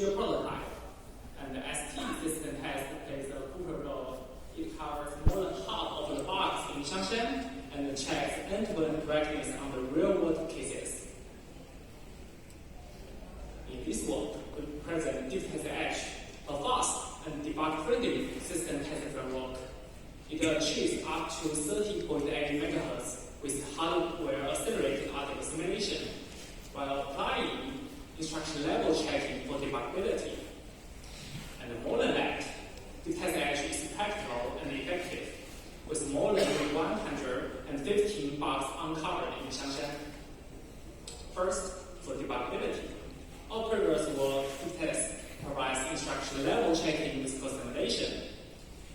prototype. And the ST system test plays a crucial role. It covers more than half of the bugs in Xiangshan and checks end-to-end correctness on the real-world cases. In this work, we present DiffTest-H, a fast and debug-friendly system test framework. It achieves up to 30.8 MHz with hardware-accelerated article simulation, while applying instruction-level checking for debuggability. And more than that, DiffTest-H is practical and effective, with more than 115 bugs uncovered in Xiangshan. First, for debuggability, our previous work DiffTest provides instruction-level checking with customization.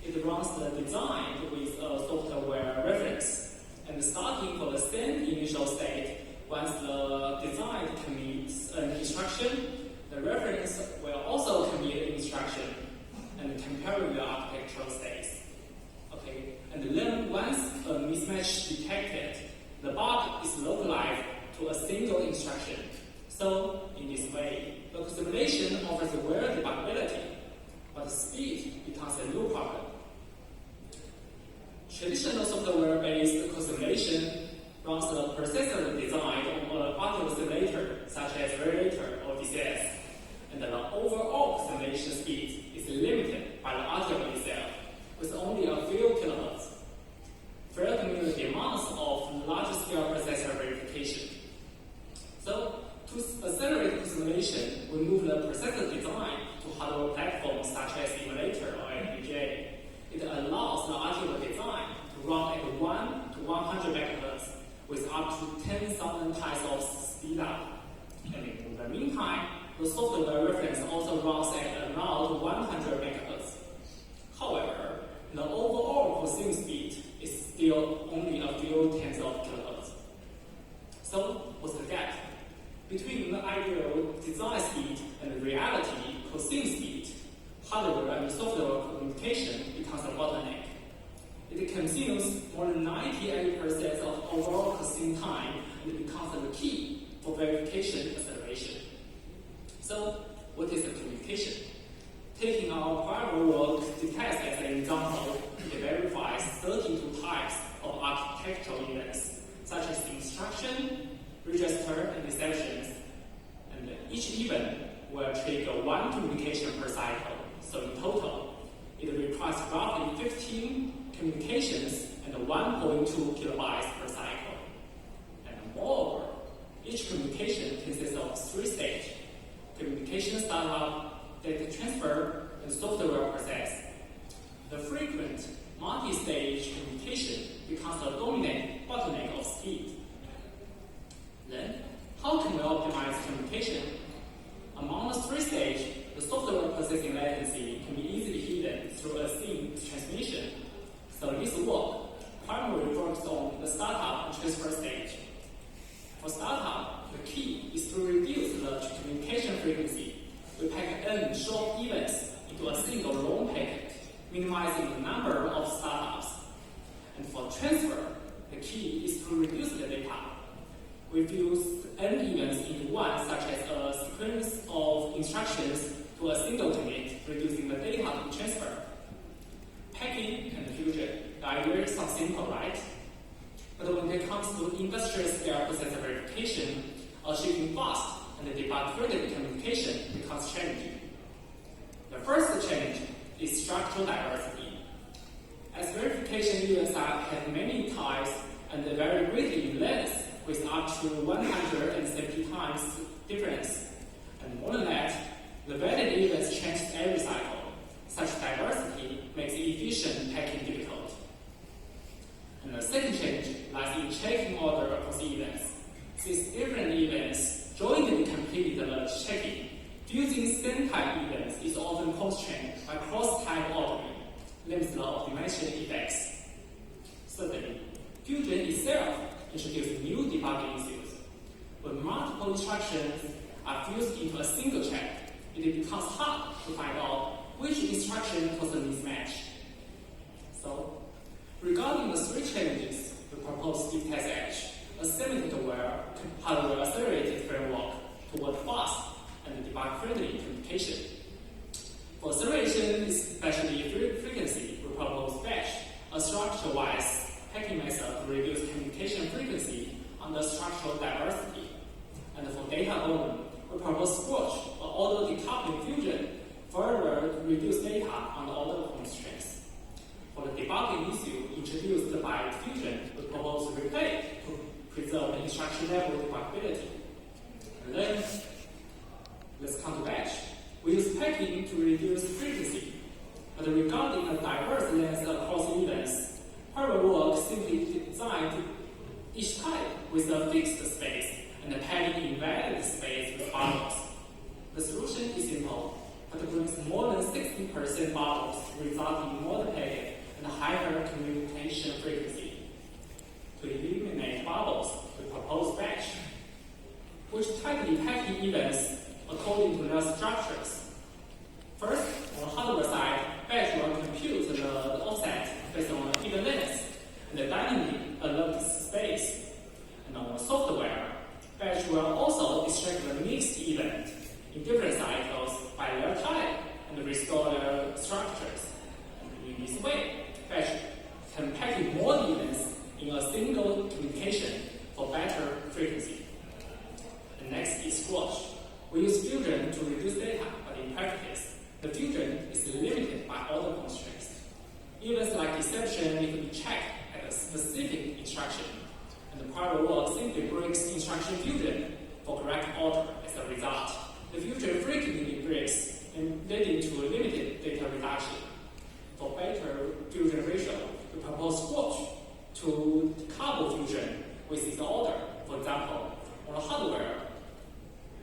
It runs the design with a software reference, and starting for the same initial state, once the design commits an instruction, the reference will also commit an instruction, and comparing the architectural states. Okay, and then once a mismatch detected, the bug is localized to a single instruction. So, in this way, the customization offers well debuggability, but speed becomes a new problem. Traditional software-based customization runs the processor design on a audio simulator, such as Relator or DCS, and the overall customization speed is limited by the audio itself, with only a few kilohertz, further to meet the demands of large-scale processor verification. So, to accelerate customization, we move the processor design to hardware platforms such as Emulator or FPGA. It allows the audio design to run at 1 to 100 MHz with up to 10,000 times of speed up. And in the meantime, the software reference also runs at around 100 MHz. However, the overall processing speed is still only a few tens of kilohertz. So, what's the gap? Between the ideal design speed and the reality processing speed, hardware and software communication becomes a bottleneck. It consumes more than 98% of overall processing time, and it becomes the key for verification acceleration. So, what is the communication? Taking our prior work DiffTest as an example, it verifies 32 types of architectural events, such as instruction, register, and exceptions. And each event will trigger one communication per cycle. So in total, it requires roughly 15 communications and 1.2 kilobytes per cycle. And moreover, each communication consists of 3 stages: communication startup, data transfer, and software process. The frequent multi-stage communication becomes a dominant bottleneck of speed. Then, how can we optimize communication? Among the 3 stages, the software processing latency can be easily hidden through a SYM transmission. So this work primarily focuses on the startup and transfer stage. For startup, the key is to reduce the communication frequency. We pack n short events into a single long packet, minimizing the number of startups. And for transfer, the key is to reduce the data. We fuse n events into one, such as a sequence of instructions to a single commit, reducing the data to transfer. Packing and fusion, the idea sounds simple, right? But when it comes to industrial scale processor verification, achieving fast and debug-friendly communication becomes challenging. The first challenge is structural diversity. As verification events have many types and they vary greatly in length, with up to 170 times difference. And more than that, the valid events change every cycle. Such diversity makes efficient packing difficult. And the second challenge lies in checking order across events. Since different events jointly complete the checking, fusing same-type events is often constrained by cross-type ordering, limits the optimization effects. Thirdly, fusion itself introduces new debugging issues. When multiple instructions are fused into a single check, it becomes hard to find out which instruction caused a mismatch. So, regarding the 3 challenges, we propose DiffTest-H, a Semantic-Aware hardware accelerated framework toward fast and debug-friendly communication. communication. For acceleration, especially frequency, we propose batch, a structure-wise packing method to reduce communication frequency under structural diversity. And for data volume, we propose squash, or order decoupling fusion, further to reduce data under order constraints. For the debugging issue introduced by fusion, we propose replay to preserve the instruction level debuggability. And then, let's come to batch. We use packing to reduce frequency, but regarding a diverse length across events, parallel work simply designed each type with a fixed space and padding invalid space with bubbles. The solution is simple, but brings more than 60% bubbles, resulting in more packet and higher communication frequency. To eliminate bubbles, we propose batch, which tightly packing events according to their structures. First, on the hardware side, batch will compute the offset based on the even length and the dynamic alert space. And on the software, batch will also extract the mixed event in different cycles by their type and restore their structures. And in this way, batch can package more events in a single communication for better frequency. The next is squash. We use fusion to reduce data, but in practice, the fusion is limited by order constraints. Events like deception need to be checked at a specific instruction, and the parallel work simply breaks instruction fusion for correct order. As a result, the fusion frequently breaks and leading to a limited data reduction. For better fusion ratio, we propose squash to couple fusion with its order. For example, on the hardware,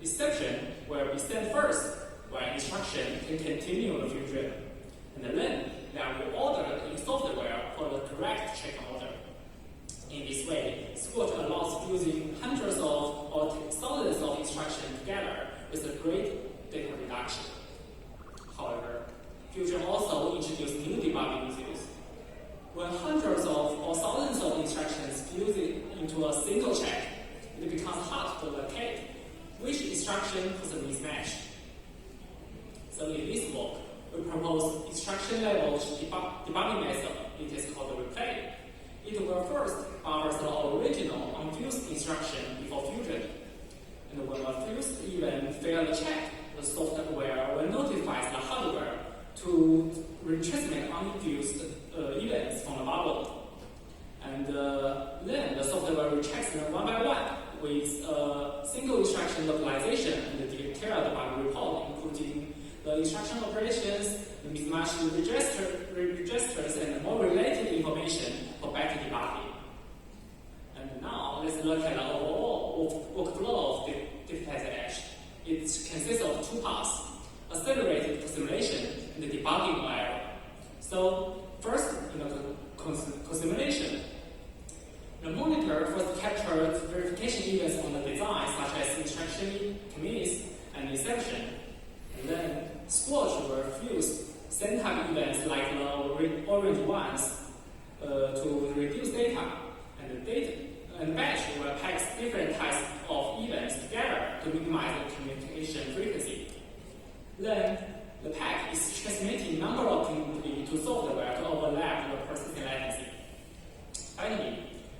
exception will be sent first, while instruction can continue the fusion, and then they are reordered in software for the correct check order. In this way, squash allows fusing hundreds of or thousands of instructions together with a great data reduction. However, fusion also introduced new debugging issues. When hundreds of or thousands of instructions fuse into a single check, it becomes hard to locate which instruction causes a mismatch. So in this work, we propose instruction-level debugging method. It is called replay. It will first buffer the original unfused instruction before fusion. And when a fused event fails the check, the software will notify the hardware to retransmit unfused events from the bubble. And then the software rechecks them one by one with a single instruction localization and detailed bug report, including the instruction operations, the mismatched registers, and more related information for better debugging. And now let's look at the overall workflow of DiffTest-H. It consists of two parts: accelerated simulation and the debugging layer. So first, in the simulation, the monitor first captures verification events on the design, such as instruction commits and exception. And then squash will fuse same-time events like the orange ones to reduce data. And batch will pack different types of events together to minimize the communication frequency. Then the pack is transmitting number of communities to software to overlap the persistent latency. Finally,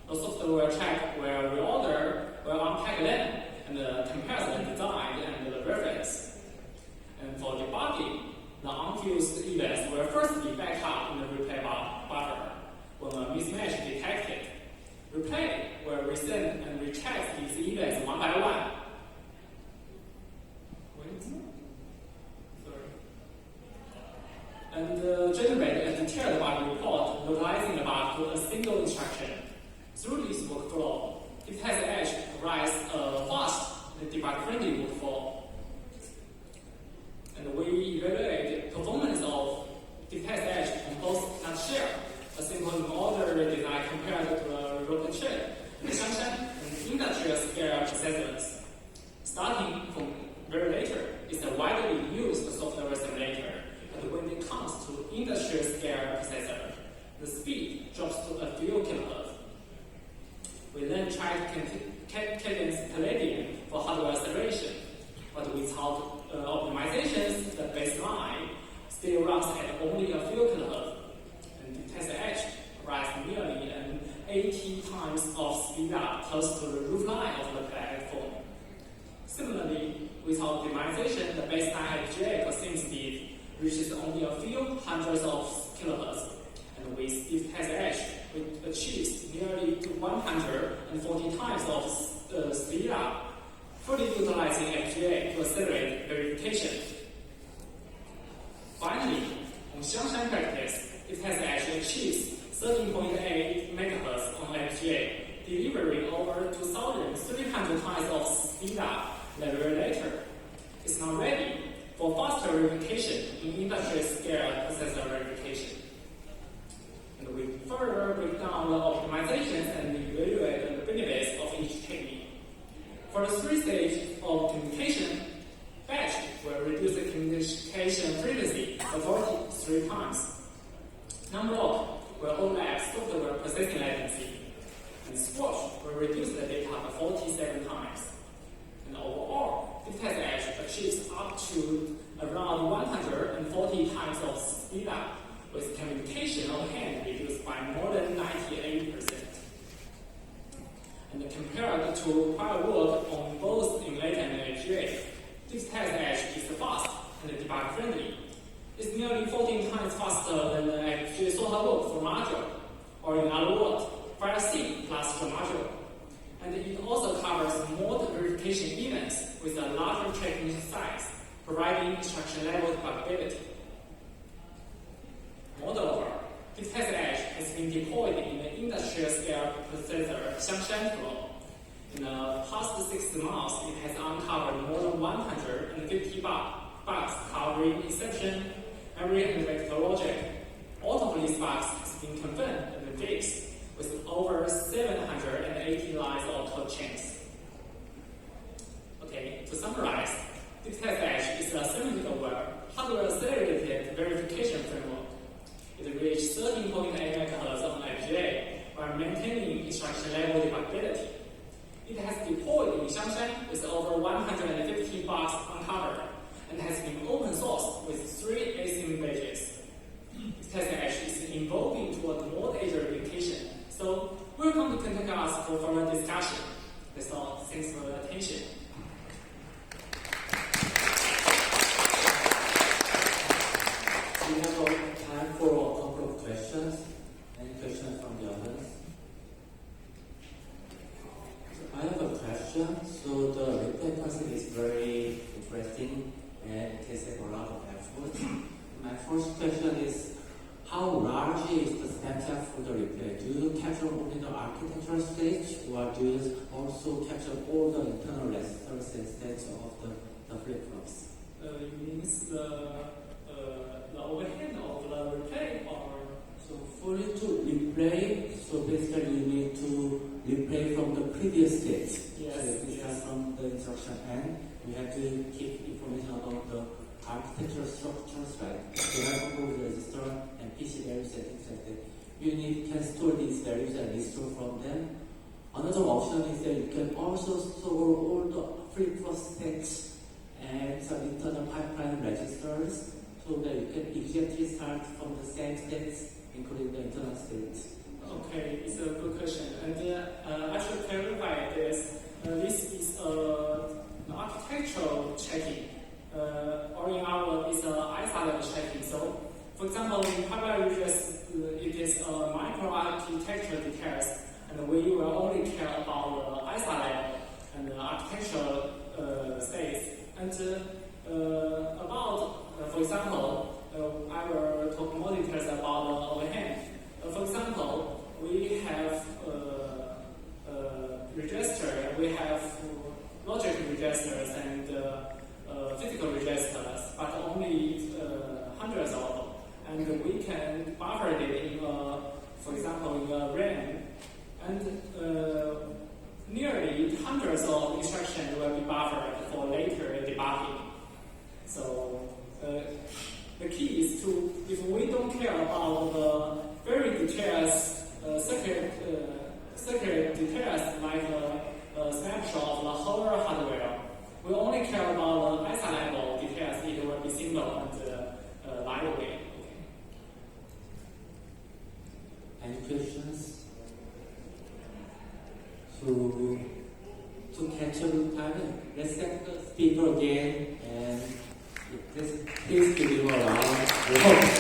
the software check will reorder, will unpack them, and compare the design and the reference. And for debugging, the unfused events will first be backed up in the replay buffer. When a mismatch is detected, replay will resend and recheck these events one by one. And generate a detailed bug report localizing the bug to a single instruction. Through this workflow, DiffTest-H provides a fast and debug-friendly workflow. And we evaluate the performance of DiffTest-H on both nutshell, a simple in-order design compared to a rocket shell, and function and industrial scale processors. Starting from very later is a widely used software simulator, but when it comes to industrial scale processor, the speed drops to a few kilohertz. We then tried cadence Palladium for hardware acceleration. runs at only a few kilohertz, and DiffTest-H provides nearly an 80 times of speed up close to the roofline of the platform. Similarly, without optimization, the baseline FPGA processing speed reaches only a few hundreds of kilohertz, and with DiffTest-H, it achieves nearly 140 times of speed up, fully utilizing FPGA to accelerate verification. Finally, on Xiangshan practice, DiffTest-H achieves 13.8 MHz on FPGA, delivering over 2,300 times of speed up than later. It's now ready for faster verification in industry-scale processor verification. And we further break down the optimizations and evaluate the benefits of each technique. For the three stages of communication, batch will reduce the communication frequency by 43 times. Non-block will overlap software processing latency, and squash will reduce the data by 47 times. And overall, DiffTest-H achieves up to around 140 times of speed up, with communication overhead reduced by more than 98%. And compared to prior work on both emulator and FPGA, DiffTest-H is fast and debug friendly. It's nearly 14 times faster than the FPGA software work for module, or in other words, file C plus the module. And it also covers more verification events with a larger tracking size, providing instruction level debugability. Moreover, DiffTest-H has been deployed in the industrial scale processor Xiangshan flow. In the past 6 months, it has uncovered more than 150 bugs covering exception, memory, and vector logic. All of these bugs have been confirmed and fixed, with over 780 lines of code chains. Okay, to summarize, DiffTest-H is a Semantic-Aware, hardware-accelerated verification framework. It reached 13.8 MHz on FPGA while maintaining instruction-level debugability. It has deployed in Xiangshan with over 150 bugs uncovered, and has been open sourced with 3 async badges. DiffTest-H is evolving toward more data verification. So, welcome to contact us for further discussion. That's all. Thanks for your attention. We have time for a couple of questions. Any questions from the audience? I have a question. So the replay process is very interesting and it takes a lot of effort. My first question is, how large is the snapshot for the replay? Do you capture only the architectural stage, or do you also capture all the internal registers and states of the flip-flops? You mean the overhead of the replay, or? So for you to replay, so basically you need to replay from the previous state. Yes. So if you start from the instruction end, you have to keep information about the architectural structures, right? Hierarchical register and PC values and things like that. You can store these values and restore from them. Another option is that you can also store all the flip-flop states and some internal pipeline registers, so that you can exactly start from the same states, including the internal states. Okay, it's a good question. And I should clarify this. This is an architectural checking. Or in our words, it's an ISA level checking. So, for example, in pipeline registers, it is micro-architecture details, and we will only care about the ISA level and the architectural states. And about, for example, I will talk more details about the overhead. For example, we have register, we have logic registers and physical registers, but only hundreds of them. And we can buffer it in, for example, in a RAM. And nearly hundreds of instructions will be buffered for later debugging. So the key is to, if we don't care about the very detailed secret details like a snapshot of the whole hardware, we only care about the ISA level details. It will be simple and lightweight. Any questions? To catch up with time, let's thank the speaker again and please give him a round of applause.